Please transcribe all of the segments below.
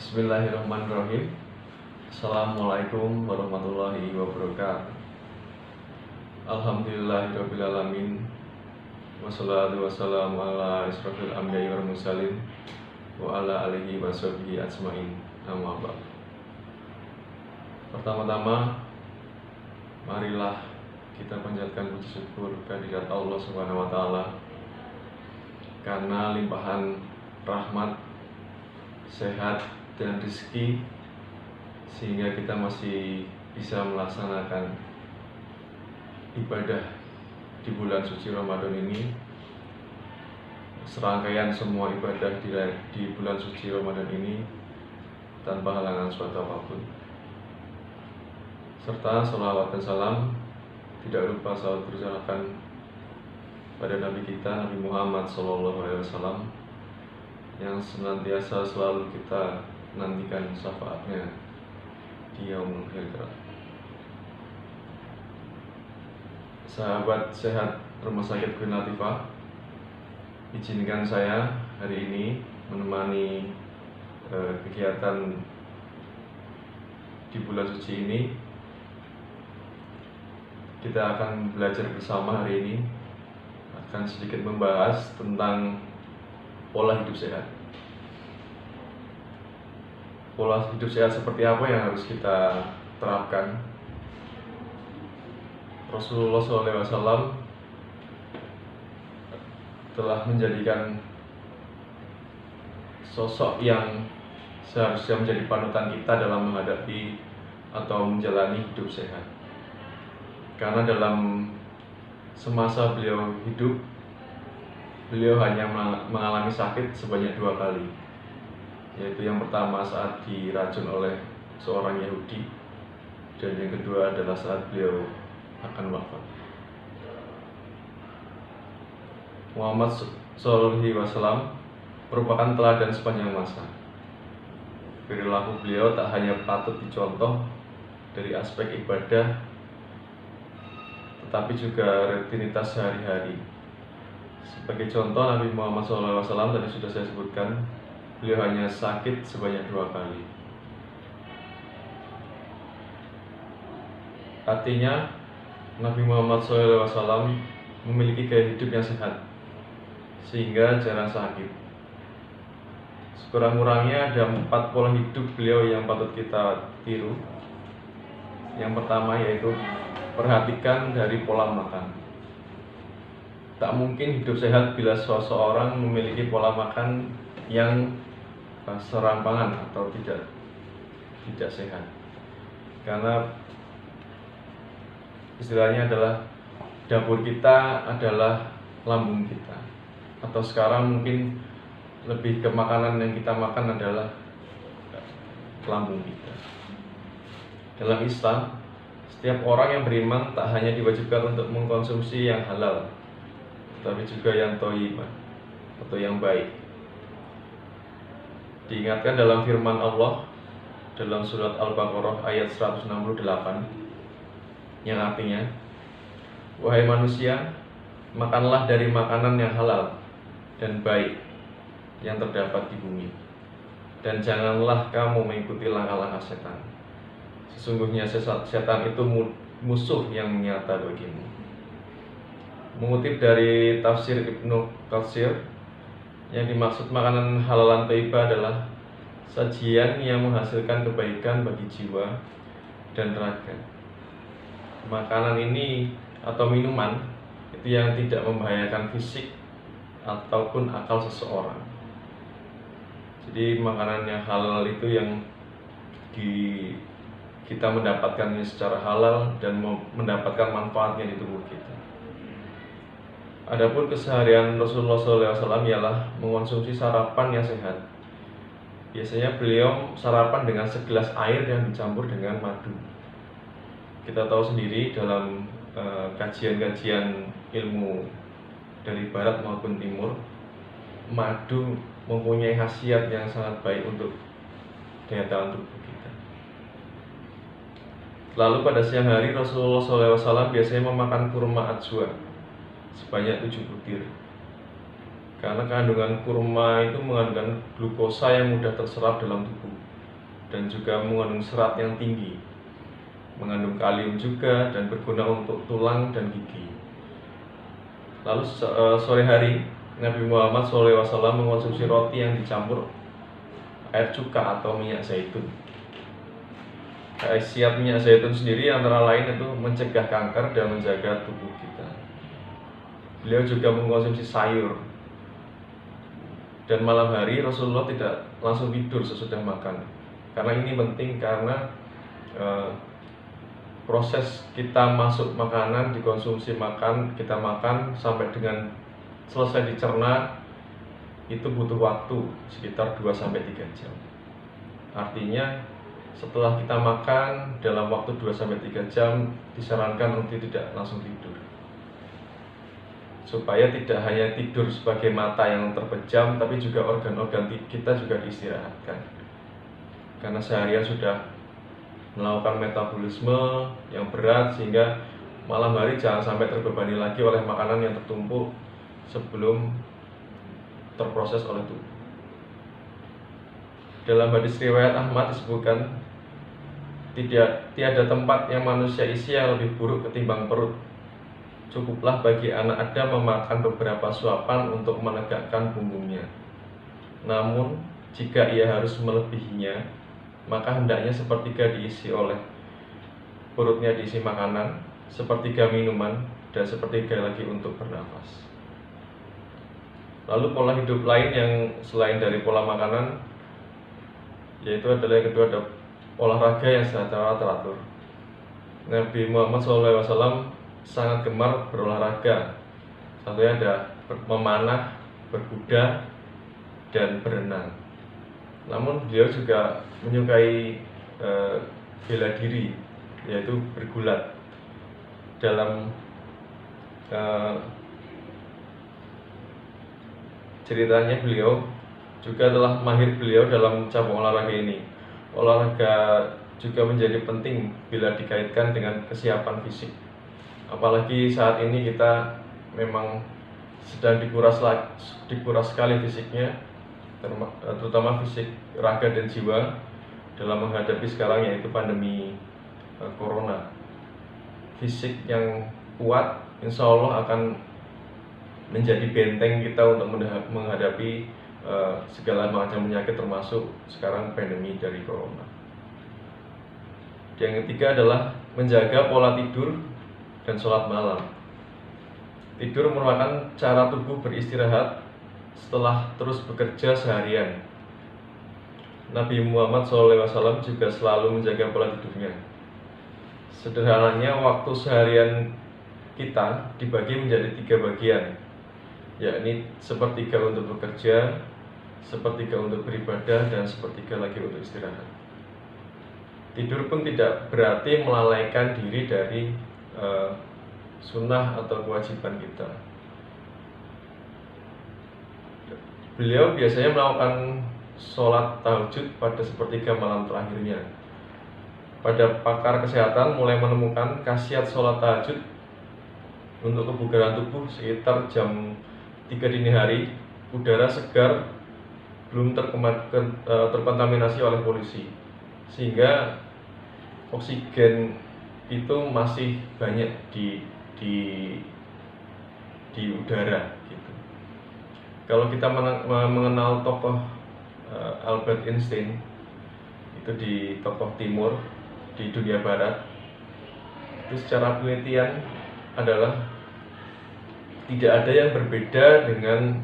Bismillahirrahmanirrahim. Assalamualaikum warahmatullahi wabarakatuh. Alhamdulillahirrabbilalamin. Wassalatu wassalamu ala isrofil anbiya'i wal mursalin wa ala alihi wa sahbihi ajmain. Amma ba'd. Pertama-tama, marilah kita panjatkan puji syukur kehadirat Allah Subhanahu wa taala karena limpahan rahmat, sehat dan rezeki, sehingga kita masih bisa melaksanakan ibadah di bulan suci Ramadan ini. Serangkaian semua ibadah di bulan suci Ramadan ini tanpa halangan suatu apapun. Serta sholawat dan salam tidak lupa selalu tercurahkan pada Nabi kita, Nabi Muhammad SAW, yang senantiasa selalu kita nantikan syafaatnya di yaumul akhir. Sahabat sehat Rumah Sakit Queen Latifah, izinkan saya hari ini menemani kegiatan di bulan suci ini. Kita akan belajar bersama hari ini, akan sedikit membahas tentang pola hidup sehat. Pola hidup sehat seperti apa yang harus kita terapkan? Rasulullah SAW telah menjadikan sosok yang seharusnya menjadi panutan kita dalam menghadapi atau menjalani hidup sehat. Karena dalam semasa beliau hidup, beliau hanya mengalami sakit sebanyak 2 kali, yaitu yang pertama saat diracun oleh seorang Yahudi, dan yang kedua adalah saat beliau akan wafat. Muhammad SAW merupakan teladan sepanjang masa. Perilaku beliau tak hanya patut dicontoh dari aspek ibadah, tetapi juga rutinitas sehari-hari. Sebagai contoh, Nabi Muhammad SAW tadi sudah saya sebutkan, beliau hanya sakit sebanyak 2 kali. Artinya, Nabi Muhammad SAW memiliki gaya hidup yang sehat, sehingga jarang sakit. Sekurang-kurangnya ada 4 pola hidup beliau yang patut kita tiru. Yang pertama yaitu perhatikan dari pola makan. Tak mungkin hidup sehat bila seseorang memiliki pola makan yang serampangan atau tidak sehat. Karena istilahnya adalah dapur kita adalah lambung kita. Atau sekarang mungkin lebih ke makanan yang kita makan adalah lambung kita. Dalam Islam, setiap orang yang beriman tak hanya diwajibkan untuk mengkonsumsi yang halal, tapi juga yang thayyibah atau yang baik. Diingatkan dalam firman Allah dalam surat Al-Baqarah ayat 168, yang artinya, wahai manusia, makanlah dari makanan yang halal dan baik yang terdapat di bumi, dan janganlah kamu mengikuti langkah-langkah setan. Sesungguhnya setan itu musuh yang nyata bagimu. Mengutip dari tafsir Ibnu Katsir, yang dimaksud makanan halalan thayyibah adalah sajian yang menghasilkan kebaikan bagi jiwa dan raga. Makanan ini atau minuman itu yang tidak membahayakan fisik ataupun akal seseorang. Jadi makanan yang halal itu yang kita mendapatkannya secara halal dan mendapatkan manfaatnya di tubuh kita. Adapun keseharian Rasulullah SAW ialah mengonsumsi sarapan yang sehat. Biasanya beliau sarapan dengan segelas air yang dicampur dengan madu. Kita tahu sendiri dalam kajian-kajian ilmu dari barat maupun timur, madu mempunyai khasiat yang sangat baik untuk daya tahan tubuh kita. Lalu pada siang hari Rasulullah SAW biasanya memakan kurma ajwa sebanyak 7 butir. Karena kandungan kurma itu mengandung glukosa yang mudah terserap dalam tubuh, dan juga mengandung serat yang tinggi, mengandung kalium juga dan berguna untuk tulang dan gigi. Lalu sore hari Nabi Muhammad SAW mengonsumsi roti yang dicampur air cuka atau minyak zaitun. Khasiat minyak zaitun sendiri antara lain itu mencegah kanker dan menjaga tubuh kita. Beliau juga mengkonsumsi sayur. Dan malam hari Rasulullah tidak langsung tidur sesudah makan. Karena ini penting karena proses kita masuk makanan, dikonsumsi kita makan sampai dengan selesai dicerna itu butuh waktu sekitar 2-3 jam. Artinya setelah kita makan dalam waktu 2-3 jam disarankan untuk tidak langsung tidur, supaya tidak hanya tidur sebagai mata yang terpejam, tapi juga organ-organ kita juga diistirahatkan. Karena seharian sudah melakukan metabolisme yang berat, sehingga malam hari jangan sampai terbebani lagi oleh makanan yang tertumpuk sebelum terproses oleh tubuh. Dalam hadis riwayat Ahmad disebutkan, tiada tempat yang manusia isi yang lebih buruk ketimbang perut. Cukuplah bagi anak Adam memakan beberapa suapan untuk menegakkan punggungnya. Namun, jika ia harus melebihinya, maka hendaknya sepertiga diisi oleh perutnya diisi makanan, sepertiga minuman, dan sepertiga lagi untuk bernafas. Lalu pola hidup lain yang selain dari pola makanan, yaitu adalah yang kedua, ada olahraga yang secara teratur. Nabi Muhammad SAW sangat gemar berolahraga. Satunya ada memanah, berkuda, dan berenang. Namun beliau juga menyukai bela diri, yaitu bergulat. Dalam ceritanya beliau juga telah mahir beliau dalam cabang olahraga ini. Olahraga juga menjadi penting bila dikaitkan dengan kesiapan fisik. Apalagi saat ini kita memang sedang dikuras sekali fisiknya, terutama fisik raga dan jiwa dalam menghadapi sekarang yaitu pandemi corona. Fisik yang kuat insya Allah akan menjadi benteng kita untuk menghadapi segala macam penyakit, termasuk sekarang pandemi dari corona. Yang ketiga adalah menjaga pola tidur dan sholat malam. Tidur merupakan cara tubuh beristirahat setelah terus bekerja seharian. Nabi Muhammad SAW juga selalu menjaga pola tidurnya. Sederhananya, waktu seharian kita dibagi menjadi 3 bagian, yakni sepertiga untuk bekerja, sepertiga untuk beribadah, dan sepertiga lagi untuk istirahat. Tidur pun tidak berarti melalaikan diri dari sunnah atau kewajiban kita. Beliau biasanya melakukan sholat tahajud pada sepertiga malam terakhirnya. Pada pakar kesehatan mulai menemukan khasiat sholat tahajud untuk kebugaran tubuh sekitar jam 3 dini hari. Udara segar, belum terkontaminasi oleh polusi, sehingga oksigen itu masih banyak di udara gitu. Kalau kita mengenal tokoh Albert Einstein, itu di tokoh timur di dunia barat, itu secara penelitian adalah tidak ada yang berbeda dengan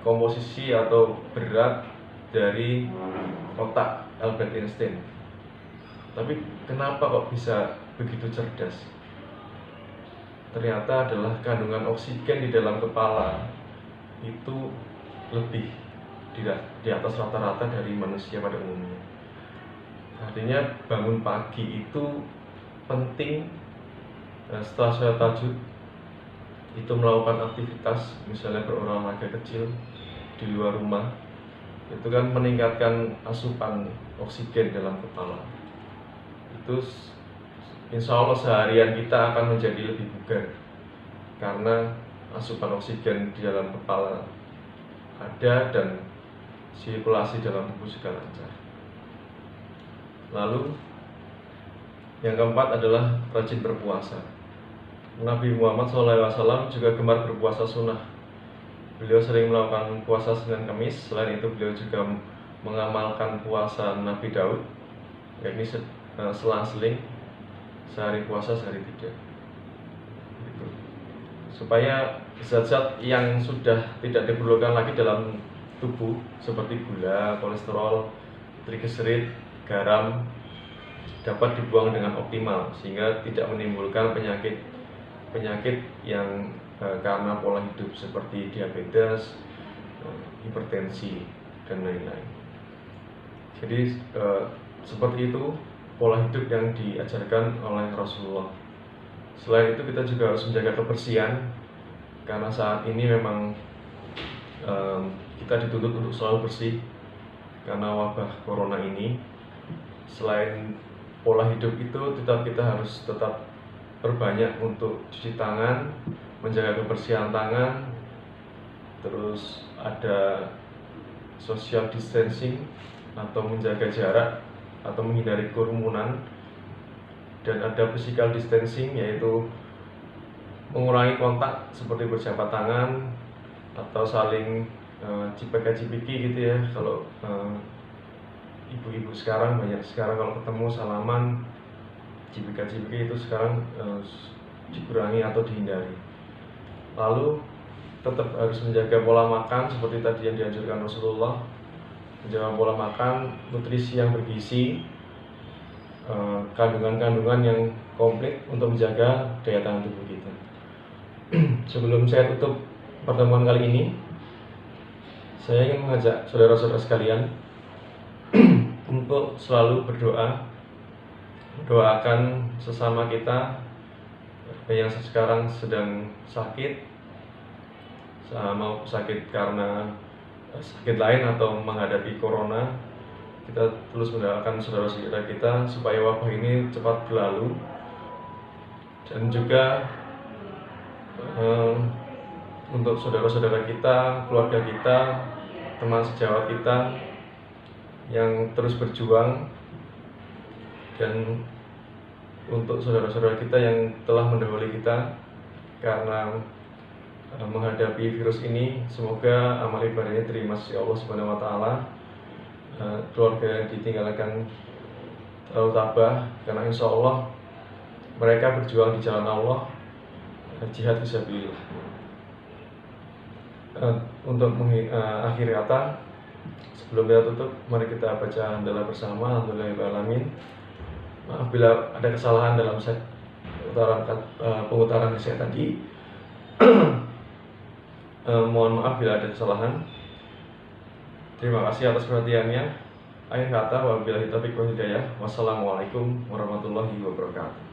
komposisi atau berat dari otak Albert Einstein. Tapi kenapa kok bisa begitu cerdas? Ternyata adalah kandungan oksigen di dalam kepala itu lebih di atas rata-rata dari manusia pada umumnya. Artinya bangun pagi itu penting. Setelah sholat tahajud itu melakukan aktivitas, misalnya berolahraga kecil di luar rumah, itu kan meningkatkan asupan oksigen dalam kepala. Itu insya Allah seharian kita akan menjadi lebih bugar karena asupan oksigen di dalam kepala ada dan sirkulasi dalam tubuh juga lancar. Lalu yang keempat adalah rajin berpuasa. Nabi Muhammad SAW juga gemar berpuasa sunnah. Beliau sering melakukan puasa Senin Kamis. Selain itu beliau juga mengamalkan puasa Nabi Daud, yakni selang-seling, sehari puasa sehari tidak, gitu. Supaya zat-zat yang sudah tidak diperlukan lagi dalam tubuh seperti gula, kolesterol, trigliserid, garam dapat dibuang dengan optimal, sehingga tidak menimbulkan penyakit yang karena pola hidup seperti diabetes, hipertensi, dan lain-lain. Jadi seperti itu pola hidup yang diajarkan oleh Rasulullah. Selain itu kita juga harus menjaga kebersihan, karena saat ini memang kita dituntut untuk selalu bersih karena wabah corona ini. Selain pola hidup itu, kita harus tetap perbanyak untuk cuci tangan, menjaga kebersihan tangan, terus ada social distancing atau menjaga jarak atau menghindari kerumunan, dan ada physical distancing, yaitu mengurangi kontak seperti berjabat tangan atau saling cipika-cipiki gitu ya. Kalau ibu-ibu sekarang banyak kalau ketemu salaman cipika-cipiki, itu sekarang dikurangi atau dihindari. Lalu tetap harus menjaga pola makan seperti tadi yang dianjurkan Rasulullah, menjaga pola makan, nutrisi yang bergizi, kandungan-kandungan yang komplit untuk menjaga daya tahan tubuh kita. Sebelum saya tutup pertemuan kali ini, saya ingin mengajak saudara-saudara sekalian untuk selalu berdoa, doakan sesama kita yang sekarang sedang sakit, mau sakit karena sakit lain atau menghadapi corona. Kita terus mendoakan saudara-saudara kita supaya wabah ini cepat berlalu, dan juga untuk saudara-saudara kita, keluarga kita, teman sejawat kita yang terus berjuang, dan untuk saudara-saudara kita yang telah mendahului kita karena menghadapi virus ini, semoga amal ibadahnya terima sisi Allah Subhanahu wa taala. Keluarga yang ditinggalkan terlalu tabah, karena insya Allah mereka berjuang di jalan Allah, jihad fisabilillah. Untuk akhir kata, sebelum kita tutup, mari kita baca hamdalah bersama. Alhamdulillahirrahmanirrahim. Maaf bila ada kesalahan dalam pengutaran saya tadi. Mohon maaf bila ada kesalahan. Terima kasih atas perhatiannya. Akhir kata, wabillahi taufiq wal hidayah. Wassalamualaikum warahmatullahi wabarakatuh.